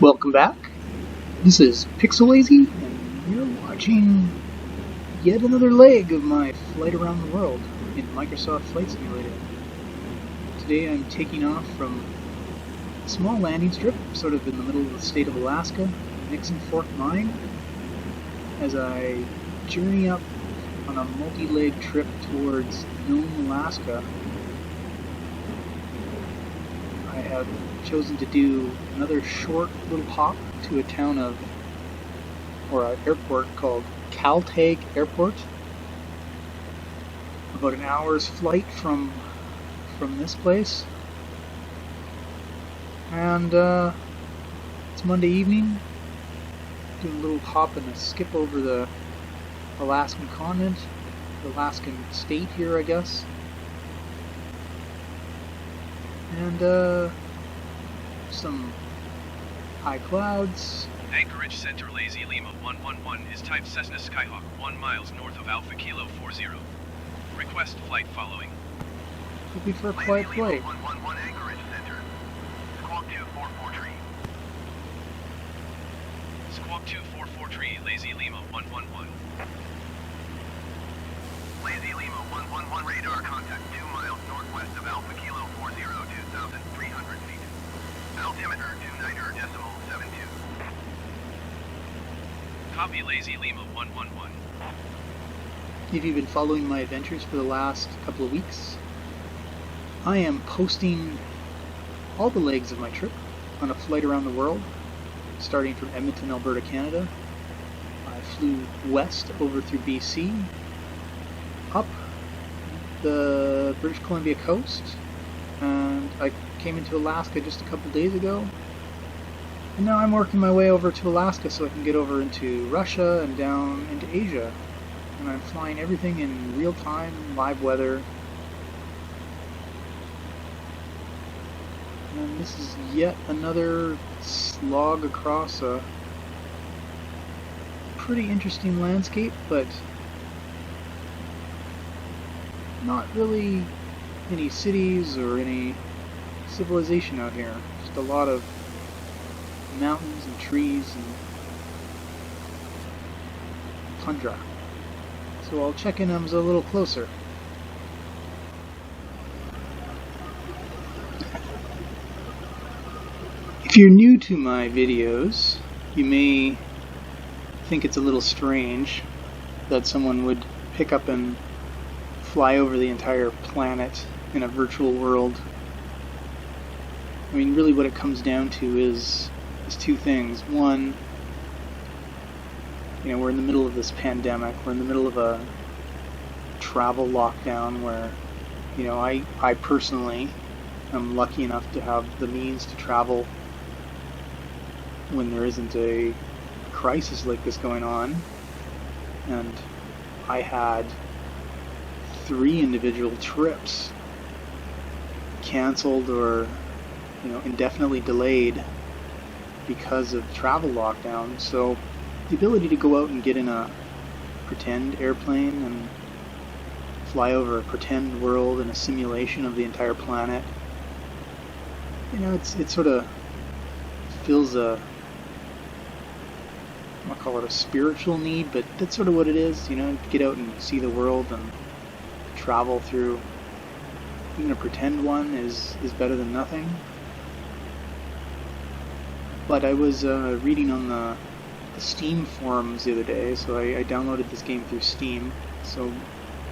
Welcome back. This is Pixelazy, and you're watching yet another leg of my flight around the world in Microsoft Flight Simulator. Today I'm taking off from a small landing strip, sort of in the middle of the state of Alaska, Nixon Fork Mine, as I journey up on a multi-leg trip towards Nome, Alaska. I have chosen to do another short little hop to a town of, or an airport called Caltech Airport. About an hour's flight from this place. And it's Monday evening. Doing a little hop and a skip over the Alaskan continent, the Alaskan state here, I guess. And some high clouds. Anchorage Center Lazy Lima 111 is type Cessna Skyhawk 1 miles north of Alpha Kilo 40. Request flight following. Looking for a quiet flight. 111 Anchorage Center. Squawk 244 Squawk 244 Lazy Lima 111. Lazy Lima 111 radar contact 2 miles northwest of Alpha Kilo 40 2,300 feet. Altimeter 29.72. Copy Lazy Lima 111. If you've been following my adventures for the last couple of weeks, I am posting all the legs of my trip on a flight around the world, starting from Edmonton, Alberta, Canada. I flew west over through BC, up the British Columbia coast, and I came into Alaska just a couple days ago. And now I'm working my way over to Alaska so I can get over into Russia and down into Asia. And I'm flying everything in real time, live weather. And this is yet another slog across a pretty interesting landscape, but not really any cities or any civilization out here. Just a lot of mountains and trees and tundra. So I'll check in them a little closer. If you're new to my videos, you may think it's a little strange that someone would pick up and fly over the entire planet in a virtual world. I mean, really what it comes down to is two things. One, we're in the middle of this pandemic. We're in the middle of a travel lockdown where, I personally am lucky enough to have the means to travel when there isn't a crisis like this going on. And I had 3 individual trips canceled or, indefinitely delayed because of travel lockdown. So the ability to go out and get in a pretend airplane and fly over a pretend world in a simulation of the entire planet, it sort of fills a, I'll call it a spiritual need, but that's sort of what it is, to get out and see the world and travel through. Even a pretend one is better than nothing. But I was reading on the Steam forums the other day, so I downloaded this game through Steam, so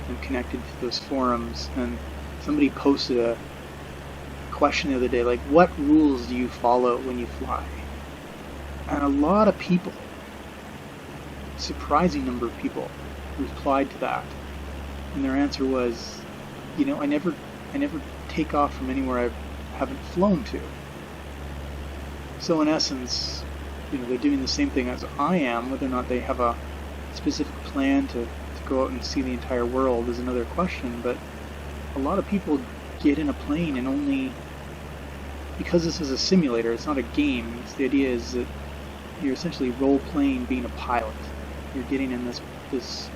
I'm connected to those forums, and somebody posted a question the other day, like, what rules do you follow when you fly? And a lot of people, surprising number of people, replied to that, and their answer was, I never take off from anywhere I haven't flown to. So in essence, they're doing the same thing as I am. Whether or not they have a specific plan to go out and see the entire world is another question, but a lot of people get in a plane and only, because this is a simulator, it's not a game, the idea is that you're essentially role-playing being a pilot. You're getting in this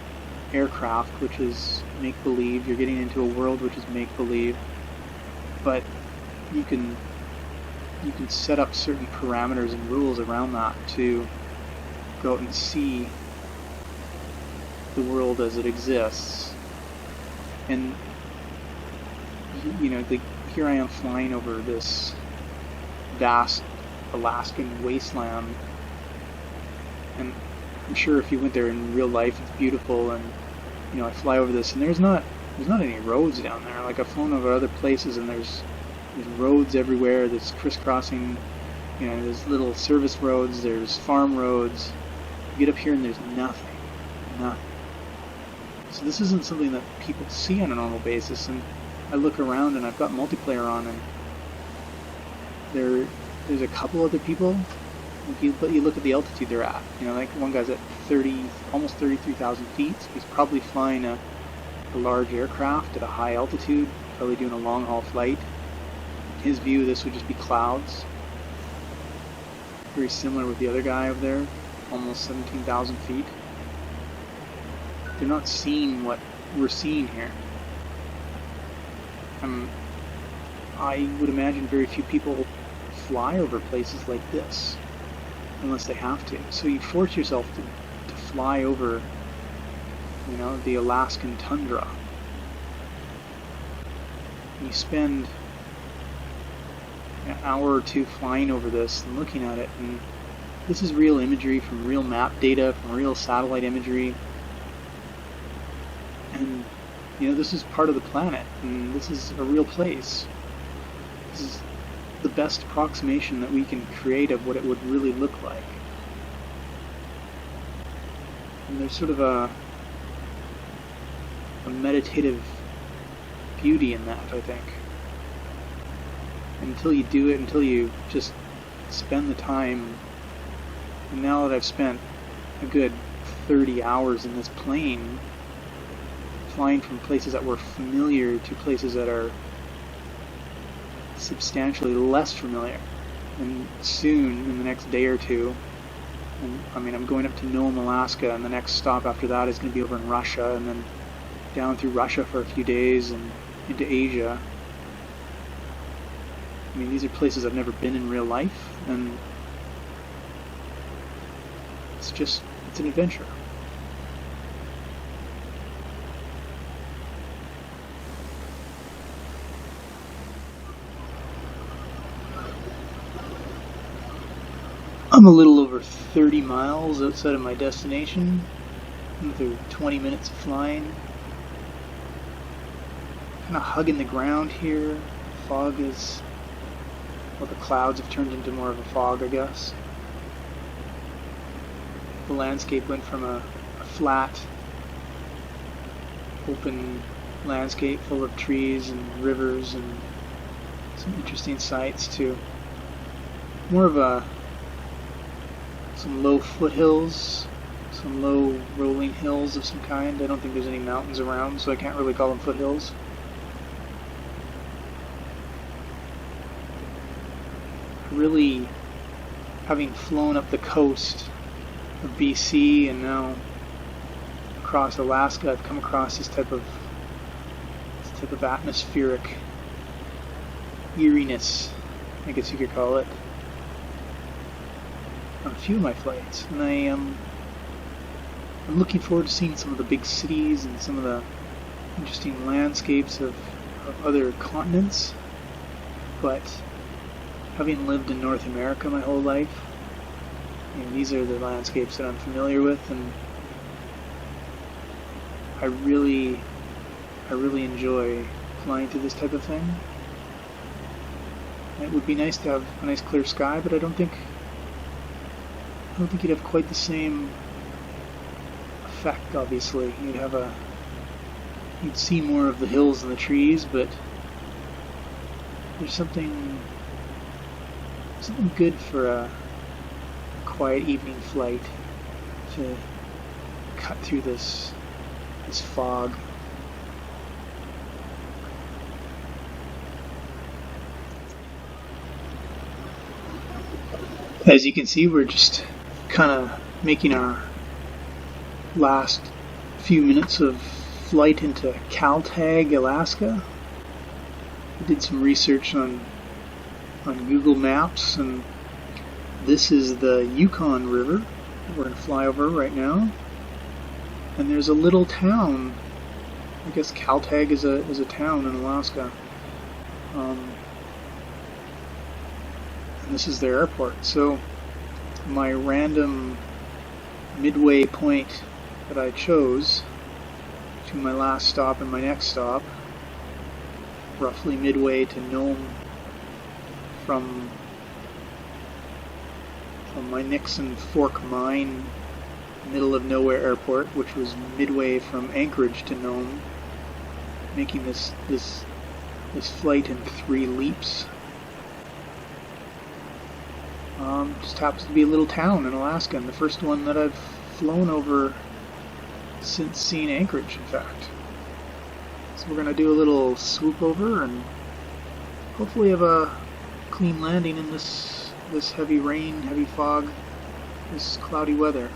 aircraft, which is make-believe, you're getting into a world which is make-believe, but you can you can set up certain parameters and rules around that to go out and see the world as it exists. And here I am flying over this vast Alaskan wasteland, and I'm sure if you went there in real life, it's beautiful. And I fly over this, and there's not any roads down there. Like, I've flown over other places, and there's roads everywhere. There's crisscrossing. There's little service roads. There's farm roads. You get up here, and there's nothing. So this isn't something that people see on a normal basis. And I look around, and I've got multiplayer on, and there's a couple other people. But you look at the altitude they're at. Like, one guy's at almost 33,000 feet. So he's probably flying a large aircraft at a high altitude, probably doing a long haul flight. In his view, this would just be clouds. Very similar with the other guy over there, almost 17,000 feet. They're not seeing what we're seeing here. I would imagine very few people fly over places like this unless they have to. So you force yourself to fly over, the Alaskan tundra. And you spend an hour or two flying over this and looking at it, and this is real imagery from real map data, from real satellite imagery. And this is part of the planet, and this is a real place. This is the best approximation that we can create of what it would really look like. And there's sort of a meditative beauty in that, I think. Until you do it, until you just spend the time. And now that I've spent a good 30 hours in this plane, flying from places that were familiar to places that are substantially less familiar, and soon, in the next day or two, I'm going up to Nome, Alaska, and the next stop after that is going to be over in Russia, and then down through Russia for a few days and into Asia. These are places I've never been in real life, and it's an adventure. I'm a little over 30 miles outside of my destination, another 20 minutes of flying. Kind of hugging the ground here. Fog is, the clouds have turned into more of a fog, I guess. The landscape went from a flat, open landscape full of trees and rivers and some interesting sights to more of some low foothills, some low rolling hills of some kind. I don't think there's any mountains around, so I can't really call them foothills. Really, having flown up the coast of BC and now across Alaska, I've come across this type of atmospheric eeriness, I guess you could call it, on a few of my flights. And I'm looking forward to seeing some of the big cities and some of the interesting landscapes of other continents. But having lived in North America my whole life, these are the landscapes that I'm familiar with, and I really enjoy flying through this type of thing. It would be nice to have a nice clear sky, but I don't think you'd have quite the same effect. Obviously, you'd see more of the hills and the trees, but there's something good for a quiet evening flight to cut through this fog. As you can see, we're just kind of making our last few minutes of flight into Kaltag, Alaska. I did some research on on Google Maps, and this is the Yukon River that we're going to fly over right now. And there's a little town. I guess Kaltag is a town in Alaska. And this is their airport. So my random midway point that I chose to my last stop and my next stop, roughly midway to Nome from my Nixon Fork Mine middle of nowhere airport, which was midway from Anchorage to Nome, making this flight in 3 leaps. Just happens to be a little town in Alaska, and the first one that I've flown over since seeing Anchorage, in fact. So we're going to do a little swoop over and hopefully have a clean landing in this heavy rain, heavy fog, this cloudy weather.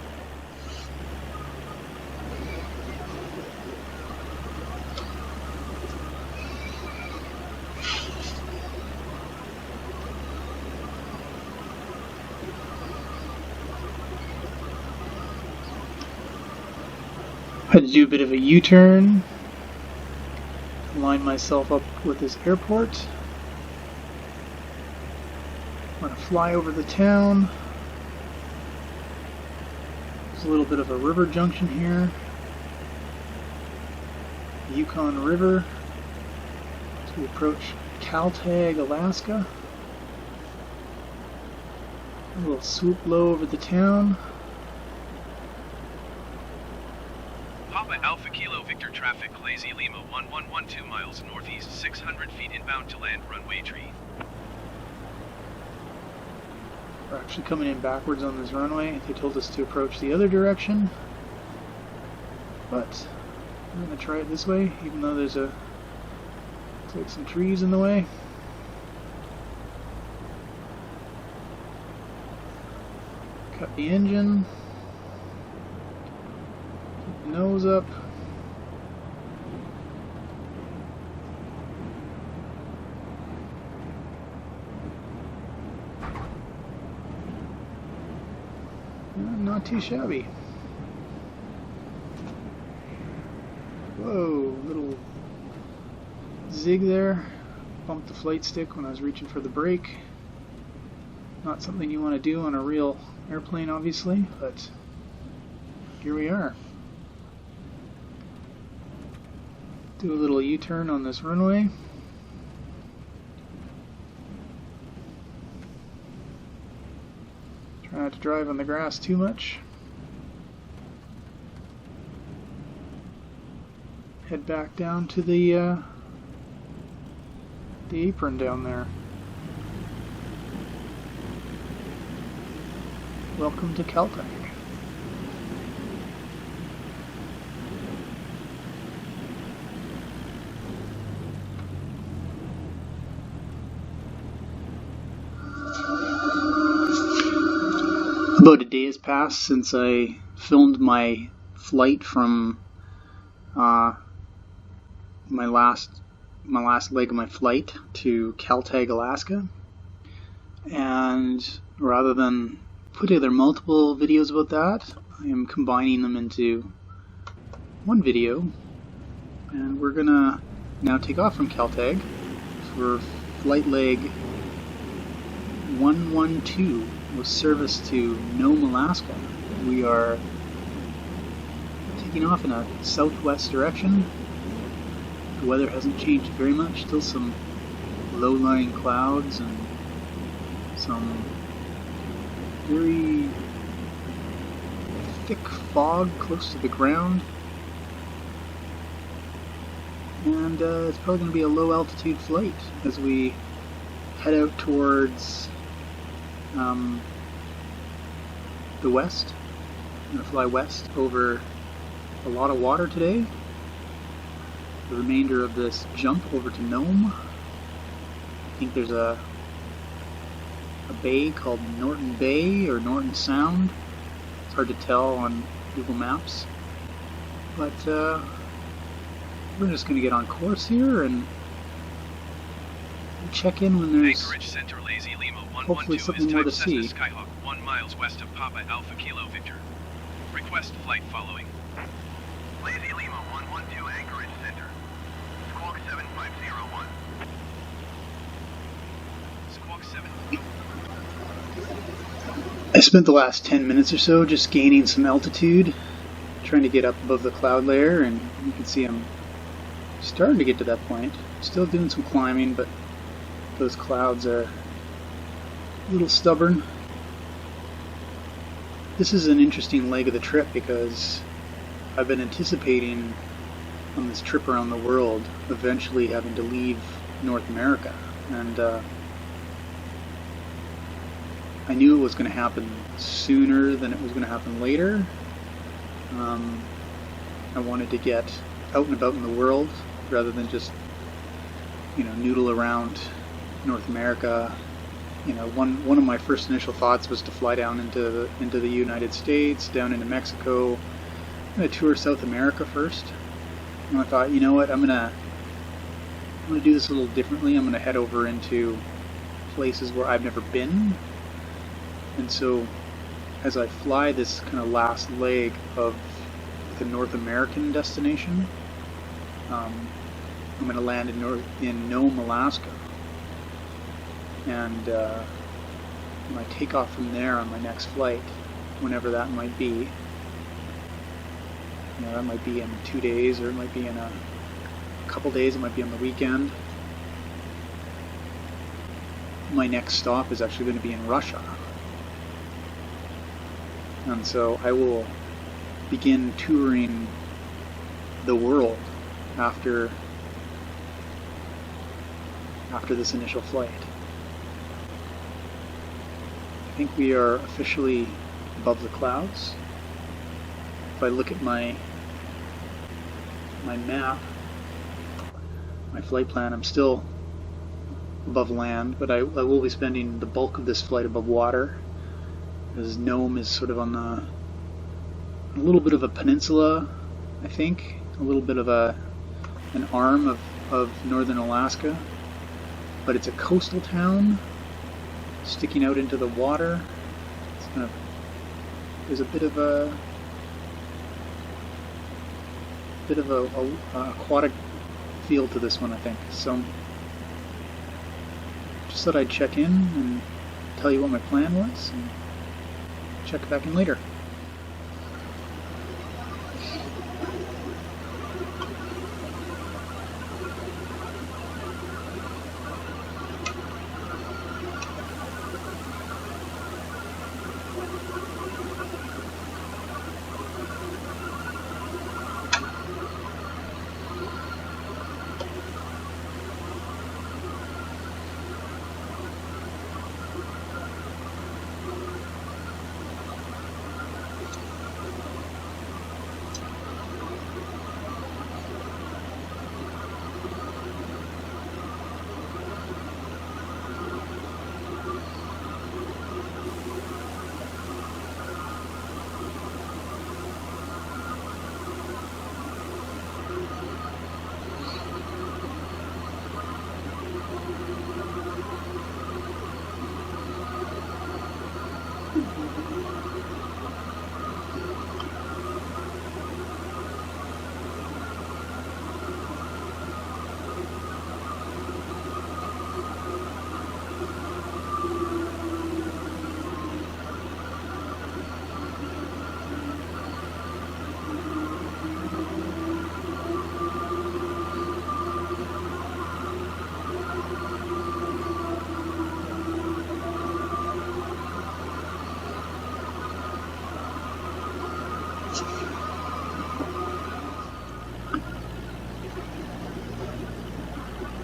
I had to do a bit of a U-turn, line myself up with this airport. I'm going to fly over the town. There's a little bit of a river junction here. The Yukon River. As we approach Kaltag, Alaska. A little swoop low over the town. Papa Alpha Kilo Victor traffic, Lazy Lima 1112 miles northeast, 600 feet inbound to land, runway tree. We're actually coming in backwards on this runway. They told us to approach the other direction, but I'm going to try it this way, even though there's looks like some trees in the way. Cut the engine. Keep the nose up. Not too shabby. Whoa, little zig there. Bumped the flight stick when I was reaching for the brake. Not something you want to do on a real airplane, obviously, but here we are. Do a little U-turn on this runway. Try not to drive on the grass too much. Head back down to the apron down there. Welcome to Kaltag. About a day has passed since I filmed my flight from my last leg of my flight to Kaltag, Alaska, and rather than put together multiple videos about that, I am combining them into one video, and we're gonna now take off from Kaltag for flight leg 112 with service to Nome, Alaska. We are taking off in a southwest direction. The weather hasn't changed very much, still some low-lying clouds and some very thick fog close to the ground. And it's probably going to be a low-altitude flight as we head out towards the west. I'm going to fly west over a lot of water today. The remainder of this jump over to Nome. I think there's a bay called Norton Bay or Norton Sound. It's hard to tell on Google Maps. But we're just going to get on course here and check in when there's Anchorage Center, Lazy Lima hopefully 112 something is more type to Cessna see. Skyhawk 1 miles west of Papa Alpha Kilo Victor. Request flight following. Lazy Lima 112 Anchorage Center. Squawk 7501. Squawk 7. I spent the last 10 minutes or so just gaining some altitude, trying to get up above the cloud layer, and you can see I'm starting to get to that point. Still doing some climbing, but those clouds are a little stubborn. This is an interesting leg of the trip because I've been anticipating on this trip around the world eventually having to leave North America, and I knew it was going to happen sooner than it was going to happen later. I wanted to get out and about in the world rather than just, noodle around North America. One of my first initial thoughts was to fly down into the United States, down into Mexico. I'm going to tour South America first. And I thought, you know what, I'm gonna do this a little differently. I'm going to head over into places where I've never been. And so, as I fly this kind of last leg of the North American destination, I'm going to land in Nome, Alaska, and when I take off from there on my next flight, whenever that might be, that might be in 2 days, or it might be in a couple days, it might be on the weekend. My next stop is actually going to be in Russia. And so I will begin touring the world after this initial flight. I think we are officially above the clouds. If I look at my map, my flight plan, I'm still above land, but I will be spending the bulk of this flight above water, as Nome is sort of on a little bit of a peninsula, I think, a little bit of an arm of northern Alaska, but it's a coastal town sticking out into the water. There's a bit of a aquatic feel to this one, I think. So just thought I'd check in and tell you what my plan was, and check back in later.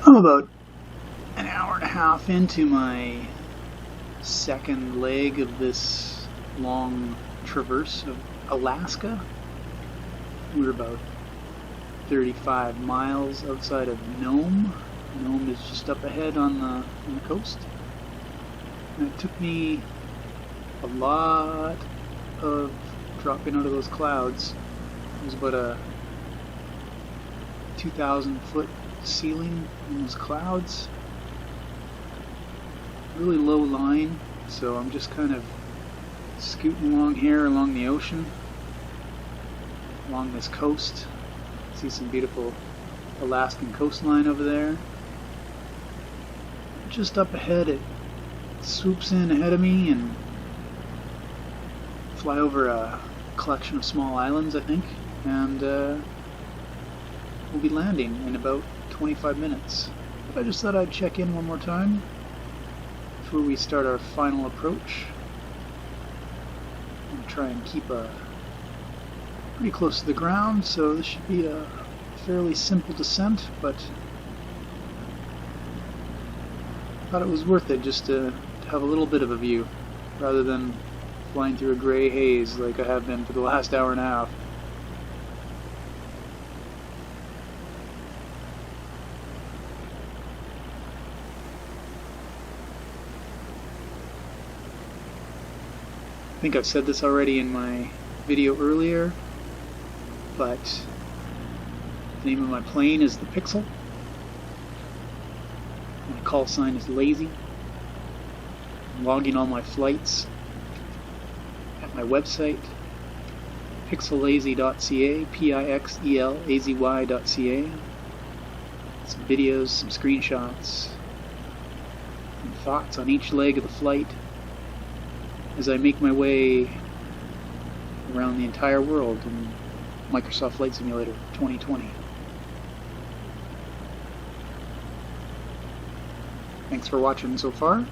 I'm about an hour and a half into my second leg of this long traverse of Alaska. We're about 35 miles outside of Nome. Nome is just up ahead on the coast. And it took me a lot of dropping out of those clouds. It was about a 2,000 foot ceiling in those clouds. really low line, so I'm just kind of scooting along here along the ocean, along this coast. See some beautiful Alaskan coastline over there. Just up ahead, it swoops in ahead of me and fly over a collection of small islands, I think, and we'll be landing in about 25 minutes. But I just thought I'd check in one more time before we start our final approach. I'm try and keep pretty close to the ground, so this should be a fairly simple descent, but I thought it was worth it just to have a little bit of a view rather than flying through a gray haze like I have been for the last hour and a half. I think I've said this already in my video earlier, but the name of my plane is the Pixel. My call sign is Lazy. I'm logging all my flights at my website, pixellazy.ca, pixelazy.ca. Some videos, some screenshots, and thoughts on each leg of the flight as I make my way around the entire world in Microsoft Flight Simulator 2020. Thanks for watching so far.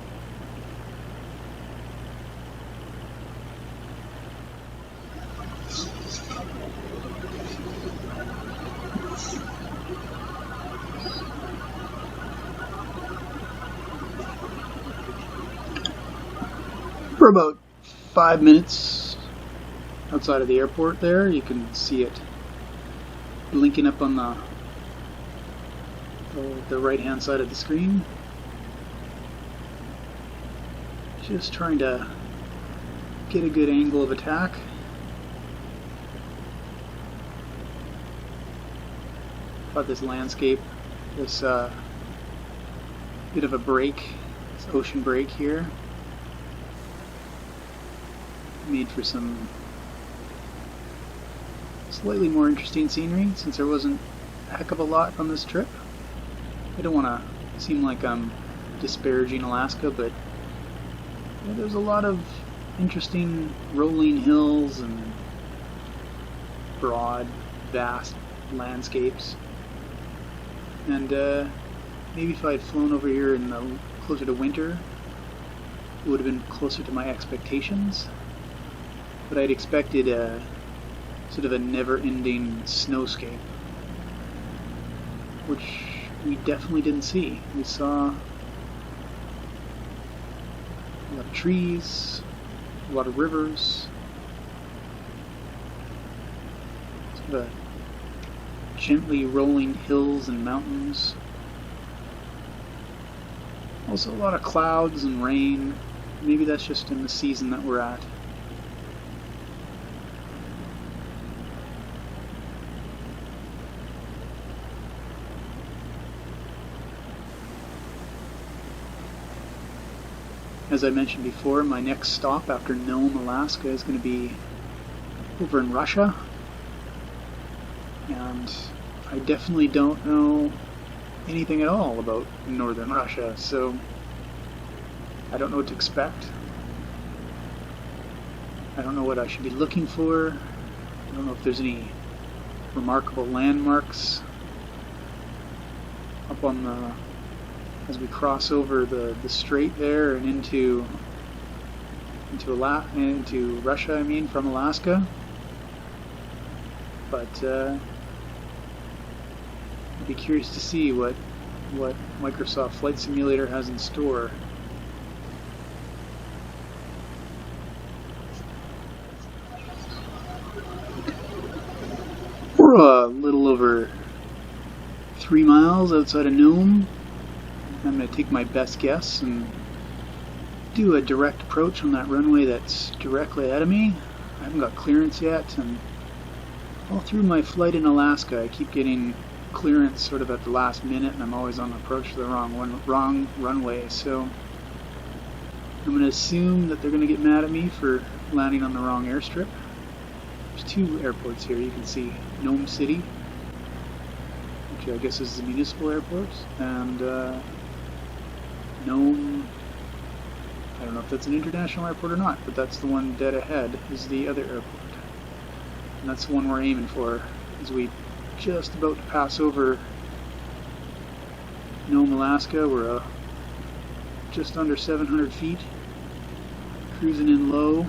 For about 5 minutes outside of the airport there, you can see it blinking up on the right hand side of the screen. Just trying to get a good angle of attack. Thought this landscape, this bit of a break, this ocean break here, made for some slightly more interesting scenery since there wasn't a heck of a lot on this trip. I don't want to seem like I'm disparaging Alaska, but there's a lot of interesting rolling hills and broad, vast landscapes. And maybe if I had flown over here in closer to winter, it would have been closer to my expectations. But I'd expected sort of a never-ending snowscape, which we definitely didn't see. We saw a lot of trees, a lot of rivers, sort of gently rolling hills and mountains. Also a lot of clouds and rain. Maybe that's just in the season that we're at. As I mentioned before, my next stop after Nome, Alaska is going to be over in Russia. And I definitely don't know anything at all about northern Russia, so I don't know what to expect. I don't know what I should be looking for. I don't know if there's any remarkable landmarks up on as we cross over the strait there and into Russia, I mean, from Alaska. But I'd be curious to see what Microsoft Flight Simulator has in store. We're a little over 3 miles outside of Nome. I'm going to take my best guess and do a direct approach on that runway that's directly ahead of me. I haven't got clearance yet, and all through my flight in Alaska I keep getting clearance sort of at the last minute, and I'm always on approach to the wrong runway, so I'm going to assume that they're going to get mad at me for landing on the wrong airstrip. There's two airports here. You can see Nome City, which I guess is the municipal airport, and Nome, I don't know if that's an international airport or not, but that's the one dead ahead is the other airport. And that's the one we're aiming for as we just about to pass over Nome, Alaska. We're just under 700 feet, cruising in low.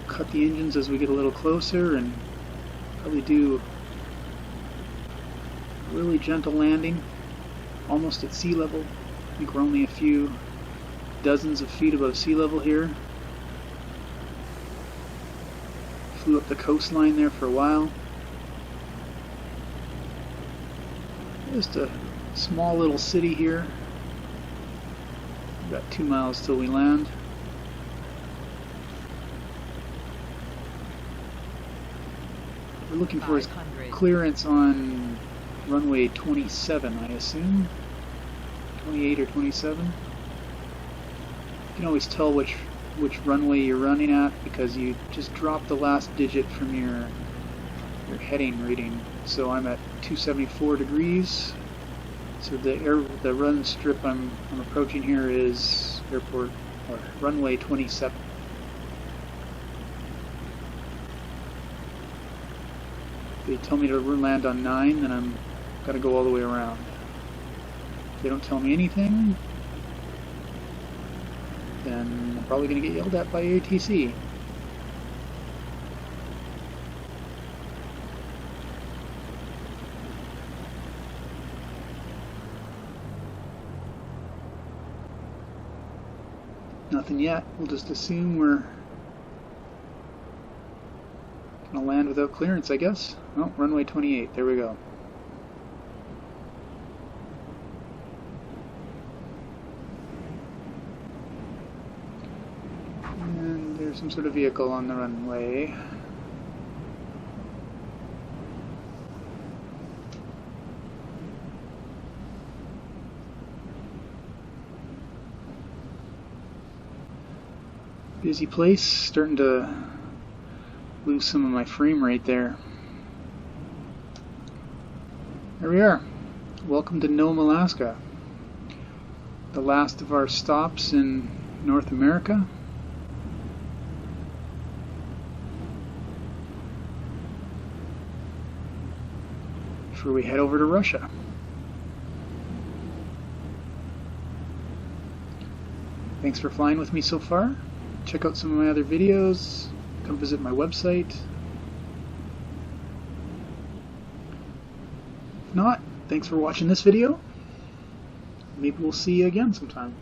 Cut the engines as we get a little closer and probably do a really gentle landing, almost at sea level. I think we're only a few dozens of feet above sea level here. Flew up the coastline there for a while. Just a small little city here. We've got 2 miles till we land. We're looking for his clearance on runway 27, I assume. 28 or 27. You can always tell which runway you're running at because you just drop the last digit from your heading reading. So I'm at 274 degrees. So the run strip I'm approaching here is airport or runway 27. If they tell me to land on 9, then I'm gotta go all the way around. If they don't tell me anything, then I'm probably gonna get yelled at by ATC. Nothing yet. We'll just assume we're gonna land without clearance, I guess. Oh, runway 28. There we go. And there's some sort of vehicle on the runway. Busy place, starting to lose some of my frame rate there. There we are. Welcome to Nome, Alaska. The last of our stops in North America. Before we head over to Russia. Thanks for flying with me so far. Check out some of my other videos. Come visit my website. If not, thanks for watching this video. Maybe we'll see you again sometime.